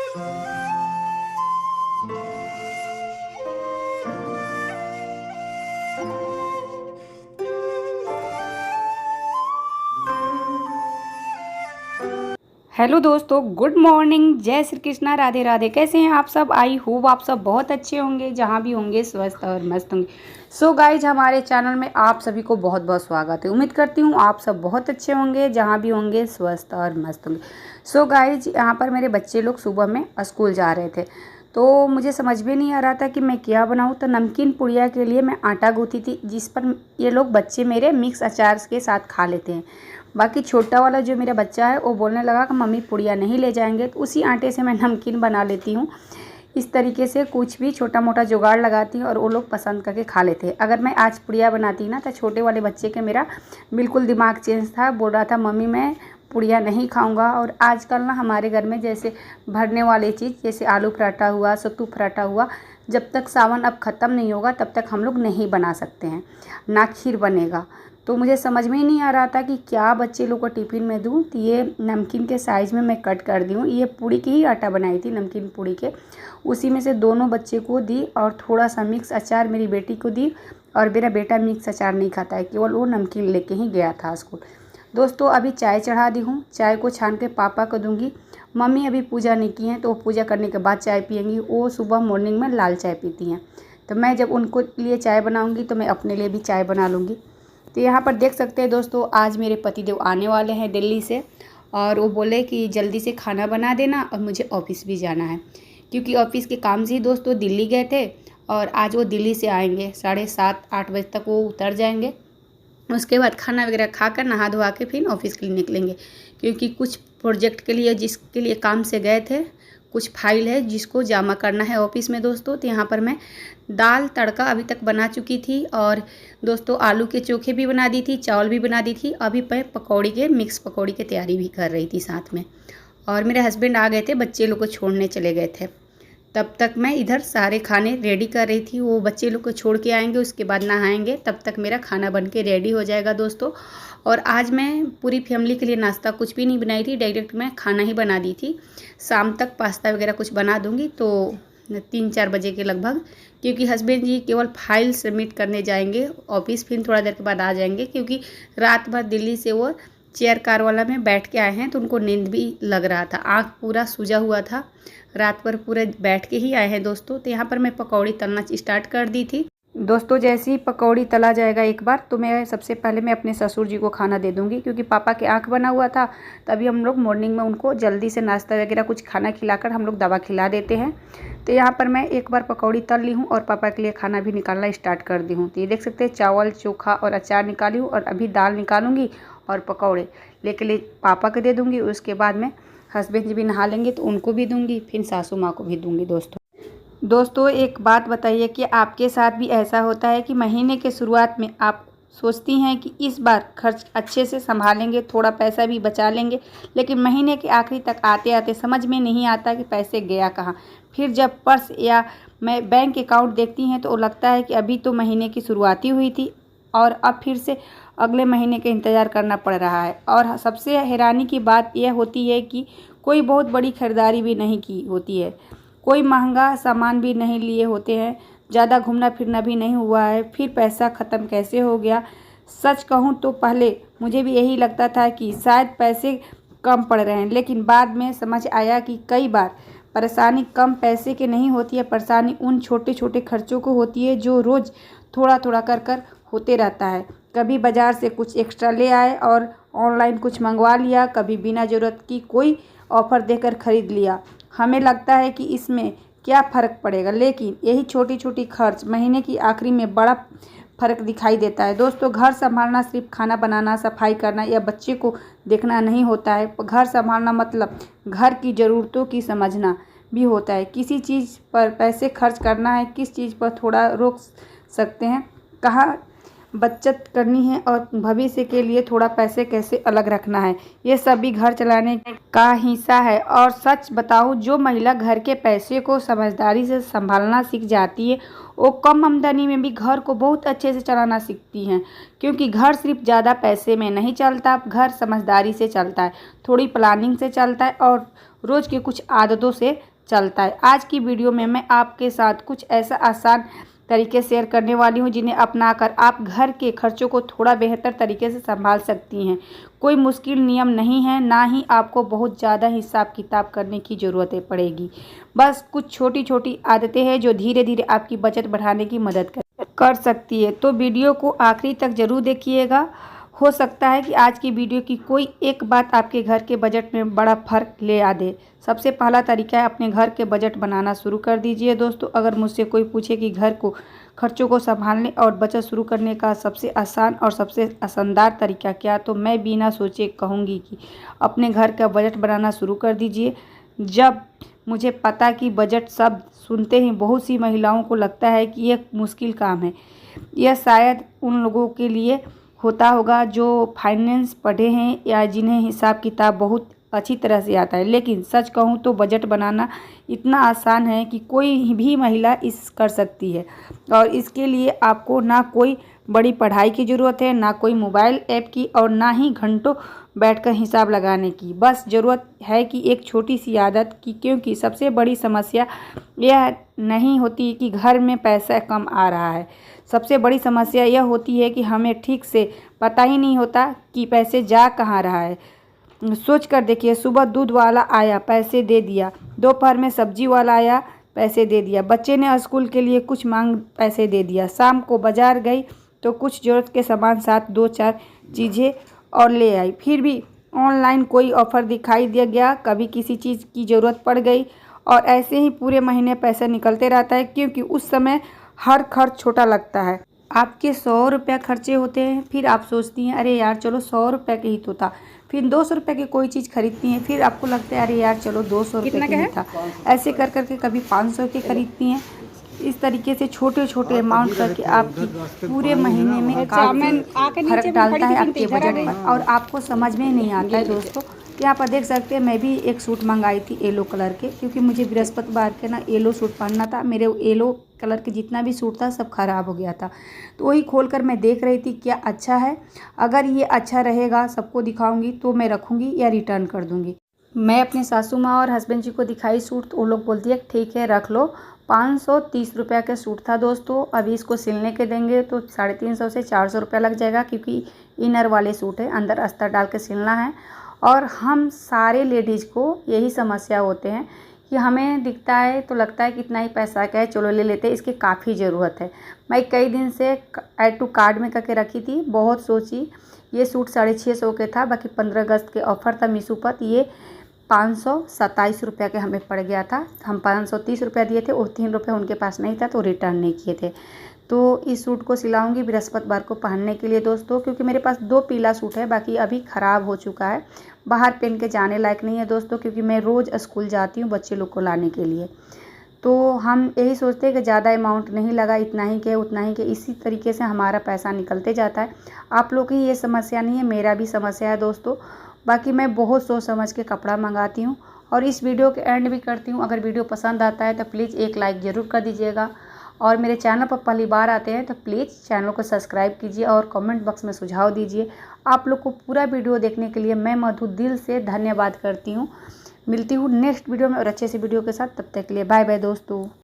Hello दोस्तों, good morning, जय श्री कृष्णा, राधे राधे। कैसे हैं आप सब? आई होप आप सब बहुत अच्छे होंगे, जहां भी होंगे स्वस्थ और मस्त होंगे। सो गाइज, हमारे चैनल में आप सभी को बहुत बहुत स्वागत है। उम्मीद करती हूँ आप सब बहुत अच्छे होंगे, जहां भी होंगे स्वस्थ और मस्त होंगे। सो गाइज, यहाँ पर मेरे बच्चे लोग सुबह में स्कूल जा रहे थे, तो मुझे समझ में नहीं आ रहा था कि मैं क्या बनाऊँ। तो नमकीन पुड़िया के लिए मैं आटा गूँथी थी, जिस पर ये लोग बच्चे मेरे मिक्स अचार के साथ खा लेते हैं। बाकी छोटा वाला जो मेरा बच्चा है वो बोलने लगा कि मम्मी पुड़िया नहीं ले जाएंगे, तो उसी आटे से मैं नमकीन बना लेती हूँ। इस तरीके से कुछ भी छोटा मोटा जुगाड़ लगाती हूँ और वो लोग पसंद करके खा लेते हैं। अगर मैं आज पुड़िया बनाती ना, तो छोटे वाले बच्चे के मेरा बिल्कुल दिमाग चेंज था, बोल रहा था मम्मी मैं पुड़िया नहीं खाऊंगा। और आजकल ना हमारे घर में जैसे भरने वाली चीज़, जैसे आलू पराठा हुआ, सत्तू पराठा हुआ, जब तक सावन अब ख़त्म नहीं होगा तब तक हम लोग नहीं बना सकते हैं, ना खीर बनेगा। तो मुझे समझ में ही नहीं आ रहा था कि क्या बच्चे लोग को टिफ़िन में दूँ। तो ये नमकीन के साइज़ में मैं कट कर दी हूँ। ये पूड़ी की ही आटा बनाई थी, नमकीन पूड़ी के, उसी में से दोनों बच्चे को दी और थोड़ा सा मिक्स अचार मेरी बेटी को दी। और मेरा बेटा मिक्स अचार नहीं खाता है, केवल वो नमकीन लेके ही गया था स्कूल। दोस्तों, अभी चाय चढ़ा दी हूँ, चाय को छान के पापा को दूँगी। मम्मी अभी पूजा नहीं की हैं, तो वो पूजा करने के बाद चाय पियेंगी। वो सुबह मॉर्निंग में लाल चाय पीती हैं, तो मैं जब उनको लिए चाय बनाऊँगी तो मैं अपने लिए भी चाय बना लूँगी। तो यहाँ पर देख सकते हैं दोस्तों, आज मेरे पतिदेव आने वाले हैं दिल्ली से, और वो बोले कि जल्दी से खाना बना देना और मुझे ऑफिस भी जाना है, क्योंकि ऑफिस के काम से ही दोस्तों दिल्ली गए थे। और आज वो दिल्ली से आएंगे, 7:30-8 बजे तक वो उतर जाएंगे। उसके बाद खाना वगैरह खाकर नहा धोवा के फिर ऑफिस के लिए निकलेंगे, क्योंकि कुछ प्रोजेक्ट के लिए जिसके लिए काम से गए थे, कुछ फाइल है जिसको जमा करना है ऑफिस में दोस्तों। तो यहाँ पर मैं दाल तड़का अभी तक बना चुकी थी, और दोस्तों आलू के चोखे भी बना दी थी, चावल भी बना दी थी। अभी मैं पकौड़ी के मिक्स पकौड़ी की तैयारी भी कर रही थी साथ में। और मेरे हस्बैंड आ गए थे, बच्चे लोग को छोड़ने चले गए थे। तब तक मैं इधर सारे खाने रेडी कर रही थी। वो बच्चे लोग को छोड़ के आएंगे, उसके बाद नहाएंगे, तब तक मेरा खाना बन के रेडी हो जाएगा दोस्तों। और आज मैं पूरी फैमिली के लिए नाश्ता कुछ भी नहीं बनाई थी, डायरेक्ट मैं खाना ही बना दी थी। शाम तक पास्ता वगैरह कुछ बना दूंगी, तो 3-4 बजे के लगभग, क्योंकि हस्बैंड जी केवल फाइल सबमिट करने जाएंगे ऑफिस, फिर थोड़ा देर के बाद आ जाएंगे, क्योंकि रात भर दिल्ली से वो चेयर कार वाला में बैठ के आए हैं, तो उनको नींद भी लग रहा था, आँख पूरा सूजा हुआ था, रात भर पूरे बैठ के ही आए हैं दोस्तों। तो यहाँ पर मैं पकौड़ी तलना स्टार्ट कर दी थी दोस्तों। जैसे ही पकौड़ी तला जाएगा एक बार, तो मैं सबसे पहले मैं अपने ससुर जी को खाना दे दूंगी, क्योंकि पापा के आँख बना हुआ था। तभी हम लोग मॉर्निंग में उनको जल्दी से नाश्ता वगैरह कुछ खाना खिलाकर हम लोग दवा खिला देते हैं। तो यहाँ पर मैं एक बार पकौड़ी तल ली हूँ और पापा के लिए खाना भी निकालना स्टार्ट कर दी हूँ। तो ये देख सकते हैं, चावल चोखा और अचार निकाली हूँ, और अभी दाल निकालूंगी और पकौड़े लेके पापा को दे दूँगी। उसके बाद में हस्बैंड जी भी नहा लेंगे तो उनको भी दूँगी, फिर सासू माँ को भी दूँगी दोस्तों, एक बात बताइए कि आपके साथ भी ऐसा होता है कि महीने के शुरुआत में आप सोचती हैं कि इस बार खर्च अच्छे से संभालेंगे, थोड़ा पैसा भी बचा लेंगे, लेकिन महीने के आखिरी तक आते आते समझ में नहीं आता कि पैसे गया कहाँ। फिर जब पर्स या मैं बैंक अकाउंट देखती हैं तो लगता है कि अभी तो महीने की शुरुआत ही हुई थी और अब फिर से अगले महीने का इंतज़ार करना पड़ रहा है। और सबसे हैरानी की बात यह होती है कि कोई बहुत बड़ी खरीदारी भी नहीं की होती है, कोई महंगा सामान भी नहीं लिए होते हैं, ज़्यादा घूमना फिरना भी नहीं हुआ है, फिर पैसा ख़त्म कैसे हो गया। सच कहूँ तो पहले मुझे भी यही लगता था कि शायद पैसे कम पड़ रहे हैं, लेकिन बाद में समझ आया कि कई बार परेशानी कम पैसे की नहीं होती है, परेशानी उन छोटे छोटे खर्चों को होती है जो रोज़ थोड़ा थोड़ा कर होते रहता है। कभी बाज़ार से कुछ एक्स्ट्रा ले आए और ऑनलाइन कुछ मंगवा लिया, कभी बिना ज़रूरत की कोई ऑफ़र देकर ख़रीद लिया। हमें लगता है कि इसमें क्या फ़र्क पड़ेगा, लेकिन यही छोटी छोटी खर्च महीने की आखिरी में बड़ा फ़र्क दिखाई देता है दोस्तों। घर संभालना सिर्फ खाना बनाना, सफाई करना या बच्चे को देखना नहीं होता है। घर संभालना मतलब घर की ज़रूरतों की समझना भी होता है। किसी चीज़ पर पैसे खर्च करना है, किस चीज़ पर थोड़ा रोक सकते हैं, कहाँ बचत करनी है, और भविष्य के लिए थोड़ा पैसे कैसे अलग रखना है, ये सब भी घर चलाने का हिस्सा है। और सच बताऊं, जो महिला घर के पैसे को समझदारी से संभालना सीख जाती है, वो कम आमदनी में भी घर को बहुत अच्छे से चलाना सीखती हैं, क्योंकि घर सिर्फ ज़्यादा पैसे में नहीं चलता, घर समझदारी से चलता है, थोड़ी प्लानिंग से चलता है और रोज़ की कुछ आदतों से चलता है। आज की वीडियो में मैं आपके साथ कुछ ऐसा आसान तरीके शेयर करने वाली हूँ जिन्हें अपनाकर आप घर के खर्चों को थोड़ा बेहतर तरीके से संभाल सकती हैं। कोई मुश्किल नियम नहीं है, ना ही आपको बहुत ज़्यादा हिसाब किताब करने की ज़रूरत पड़ेगी। बस कुछ छोटी छोटी आदतें हैं जो धीरे धीरे आपकी बचत बढ़ाने की मदद कर सकती है। तो वीडियो को आखिरी तक ज़रूर देखिएगा। हो सकता है कि आज की वीडियो की कोई एक बात आपके घर के बजट में बड़ा फ़र्क ले आ दे। सबसे पहला तरीका है अपने घर के बजट बनाना शुरू कर दीजिए। दोस्तों, अगर मुझसे कोई पूछे कि घर को खर्चों को संभालने और बचत शुरू करने का सबसे आसान और सबसे असरदार तरीका क्या, तो मैं बिना सोचे कहूँगी कि अपने घर का बजट बनाना शुरू कर दीजिए। जब मुझे पता कि बजट शब्द सुनते ही बहुत सी महिलाओं को लगता है कि यह मुश्किल काम है। यह शायद उन लोगों के लिए होता होगा जो फाइनेंस पढ़े हैं या जिन्हें हिसाब किताब बहुत अच्छी तरह से आता है। लेकिन सच कहूँ तो बजट बनाना इतना आसान है कि कोई भी महिला इस कर सकती है, और इसके लिए आपको ना कोई बड़ी पढ़ाई की ज़रूरत है, ना कोई मोबाइल ऐप की, और ना ही घंटों बैठकर हिसाब लगाने की। बस ज़रूरत है कि एक छोटी सी आदत की, क्योंकि सबसे बड़ी समस्या यह नहीं होती कि घर में पैसा कम आ रहा है। सबसे बड़ी समस्या यह होती है कि हमें ठीक से पता ही नहीं होता कि पैसे जा कहाँ रहा है। सोच कर देखिए, सुबह दूध वाला आया, पैसे दे दिया। दोपहर में सब्जी वाला आया, पैसे दे दिया। बच्चे ने स्कूल के लिए कुछ मांग, पैसे दे दिया। शाम को बाजार गई तो कुछ ज़रूरत के सामान साथ 2-4 चीज़ें और ले आई। फिर भी ऑनलाइन कोई ऑफ़र दिखाई दिया गया, कभी किसी चीज़ की ज़रूरत पड़ गई, और ऐसे ही पूरे महीने पैसा निकलते रहता है, क्योंकि उस समय हर खर्च छोटा लगता है। आपके 100 रुपया खर्चे होते हैं, फिर आप सोचती हैं अरे यार चलो 100 रुपये के ही तो था। फिर 200 रुपये की कोई चीज़ खरीदती हैं, फिर आपको लगता है अरे यार चलो 200 रुपये की ही था। ऐसे कर करके कभी 500 की खरीदती हैं। इस तरीके से छोटे छोटे अमाउंट करके आपकी पूरे महीने में काफ़ी फर्क डालता है आपके बजट पर, और आपको समझ में नहीं आता है। दोस्तों, यहाँ पर देख सकते हैं, मैं भी एक सूट मंगाई थी येलो कलर के, क्योंकि मुझे बृहस्पतिवार के ना येलो सूट पहनना था। मेरे येलो कलर के जितना भी सूट था सब खराब हो गया था, तो वही खोलकर मैं देख रही थी क्या अच्छा है। अगर ये अच्छा रहेगा, सबको दिखाऊंगी, तो मैं रखूँगी या रिटर्न कर दूँगी। मैं अपने सासू माँ और हस्बैंड जी को दिखाई सूट, तो वो लोग बोलती है ठीक है रख लो। 530 रुपये का सूट था दोस्तों। अभी इसको सिलने के देंगे तो 350 से 400 रुपया लग जाएगा, क्योंकि इनर वाले सूट है, अंदर अस्तर डाल के सिलना है। और हम सारे लेडीज़ को यही समस्या होते हैं कि हमें दिखता है तो लगता है कितना ही पैसा का है, चलो ले लेते हैं, इसकी काफ़ी ज़रूरत है। मैं कई दिन से ऐड टू कार्ड में करके रखी थी, बहुत सोची। ये सूट 650 के था, बाकी 15 अगस्त के ऑफ़र था मीशो पर, ये 527 रुपये के हमें पड़ गया था। हम 530 रुपये दिए थे, और 3 रुपये उनके पास नहीं था, तो रिटर्न नहीं किए थे। तो इस सूट को सिलाऊंगी बृहस्पतिवार को पहनने के लिए दोस्तों, क्योंकि मेरे पास 2 पीला सूट है, बाकी अभी ख़राब हो चुका है, बाहर पहन के जाने लायक नहीं है दोस्तों, क्योंकि मैं रोज़ स्कूल जाती हूँ बच्चे लोग को लाने के लिए। तो हम यही सोचते हैं कि ज़्यादा अमाउंट नहीं लगा, इतना ही के उतना ही के, इसी तरीके से हमारा पैसा निकलते जाता है। आप लोग की ये समस्या नहीं है, मेरा भी समस्या है दोस्तों। बाकी मैं बहुत सोच समझ के कपड़ा मंगाती हूँ, और इस वीडियो के एंड भी करती हूँ। अगर वीडियो पसंद आता है तो प्लीज़ एक लाइक ज़रूर कर दीजिएगा, और मेरे चैनल पर पहली बार आते हैं तो प्लीज़ चैनल को सब्सक्राइब कीजिए, और कमेंट बॉक्स में सुझाव दीजिए। आप लोग को पूरा वीडियो देखने के लिए मैं मधु दिल से धन्यवाद करती हूँ। मिलती हूँ नेक्स्ट वीडियो में और अच्छे से वीडियो के साथ। तब तक के लिए बाय बाय दोस्तों।